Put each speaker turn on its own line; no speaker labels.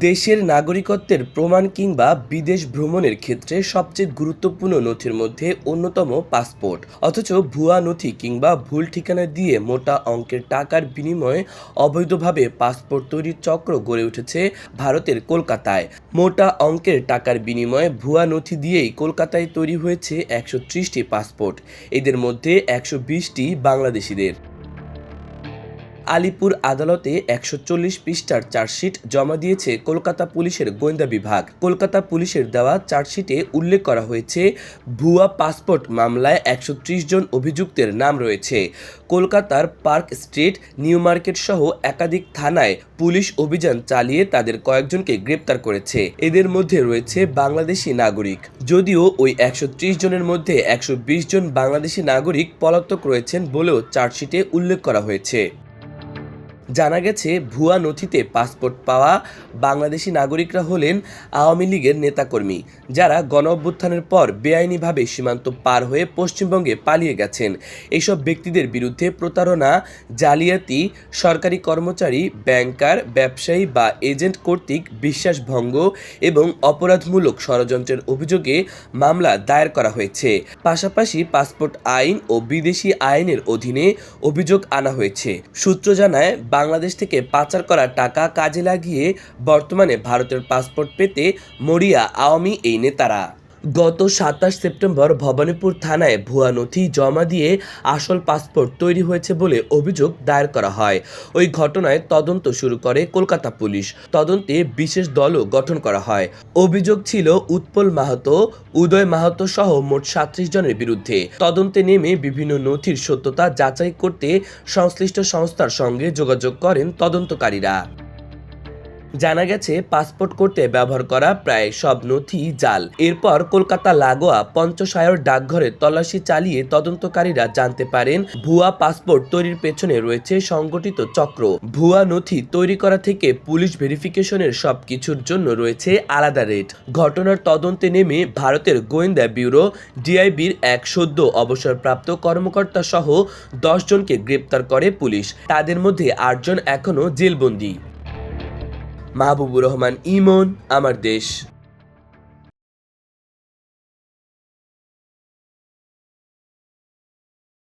দেশের নাগরিকত্বের প্রমাণ কিংবা বিদেশ ভ্রমণের ক্ষেত্রে সবচেয়ে গুরুত্বপূর্ণ নথির মধ্যে অন্যতম পাসপোর্ট। অথচ ভুয়া নথি কিংবা ভুল ঠিকানা দিয়ে মোটা অঙ্কের টাকার বিনিময়ে অবৈধভাবে পাসপোর্ট তৈরির চক্র গড়ে উঠেছে ভারতের কলকাতায়। মোটা অঙ্কের টাকার বিনিময়ে ভুয়া নথি দিয়েই কলকাতায় তৈরি হয়েছে 130টি পাসপোর্ট। এদের মধ্যে 120টি বাংলাদেশিদের। আলিপুর আদালতে 140 পৃষ্ঠার চার্জশিট জমা দিয়েছে কলকাতা পুলিশের গোয়েন্দা বিভাগ। কলকাতা পুলিশের দেওয়া চার্জশিটে উল্লেখ করা হয়েছে, ভুয়া পাসপোর্ট মামলায় 130 জন অভিযুক্তের নাম রয়েছে। কলকাতার পার্ক স্ট্রিট, নিউ মার্কেট সহ একাধিক থানায় পুলিশ অভিযান চালিয়ে তাদের কয়েকজনকে গ্রেপ্তার করেছে। এদের মধ্যে রয়েছে বাংলাদেশি নাগরিক। যদিও ওই 130 জনের মধ্যে 120 জন বাংলাদেশি নাগরিক পলাতক রয়েছেন বলেও চার্জশিটে উল্লেখ করা হয়েছে। জানা গেছে, ভুয়া নথিতে পাসপোর্ট পাওয়া বাংলাদেশি নাগরিকরা হলেন আওয়ামী লীগের নেতাকর্মী, যারা গণঅভ্যুত্থানের পর বেআইনিভাবে সীমান্ত পার হয়ে পশ্চিমবঙ্গে পালিয়ে গেছেন। এইসব ব্যক্তিদের বিরুদ্ধে প্রতারণা, জালিয়াতি, সরকারি কর্মচারী, ব্যাংকার, ব্যবসায়ী বা এজেন্ট কর্তৃক বিশ্বাসভঙ্গ এবং অপরাধমূলক ষড়যন্ত্রের অভিযোগে মামলা দায়ের করা হয়েছে। পাশাপাশি পাসপোর্ট আইন ও বিদেশি আইনের অধীনে অভিযোগ আনা হয়েছে। সূত্র জানায়, বাংলাদেশ থেকে পাচার করা টাকা কাজে লাগিয়ে বর্তমানে ভারতের পাসপোর্ট পেতে মরিয়া আওয়ামী এই নেতারা। গত 27 সেপ্টেম্বর ভবানীপুর থানায় ভুয়া নথি জমা দিয়ে আসল পাসপোর্ট তৈরি হয়েছে বলে অভিযোগ দায়ের করা হয়। ওই ঘটনায় তদন্ত শুরু করে কলকাতা পুলিশ। তদন্তে বিশেষ দলও গঠন করা হয়। অভিযোগ ছিল উৎপল মাহাতো, উদয় মাহাতো সহ মোট 37 জনের বিরুদ্ধে। তদন্তে নেমে বিভিন্ন নথির সত্যতা যাচাই করতে সংশ্লিষ্ট সংস্থার সঙ্গে যোগাযোগ করেন তদন্তকারীরা। জানা গেছে, পাসপোর্ট করতে ব্যবহার করা প্রায় সব নথি জাল। এরপর কলকাতা লাগোয়া পঞ্চশায়র ডাকঘরে তল্লাশি চালিয়ে তদন্তকারীরা জানতে পারেন, ভুয়া পাসপোর্ট তৈরির পেছনে রয়েছে সংগঠিত চক্র। ভুয়া নথি তৈরি করা থেকে পুলিশ ভেরিফিকেশনের সব কিছুর জন্য রয়েছে আলাদা রেট। ঘটনার তদন্তে নেমে ভারতের গোয়েন্দা ব্যুরো ডিআইবির এক সদ্য অবসরপ্রাপ্ত কর্মকর্তা সহ 10 জনকে গ্রেপ্তার করে পুলিশ। তাদের মধ্যে 8 জন এখনও জেলবন্দী। মাহবুবুর রহমান ইমন, আমার দেশ।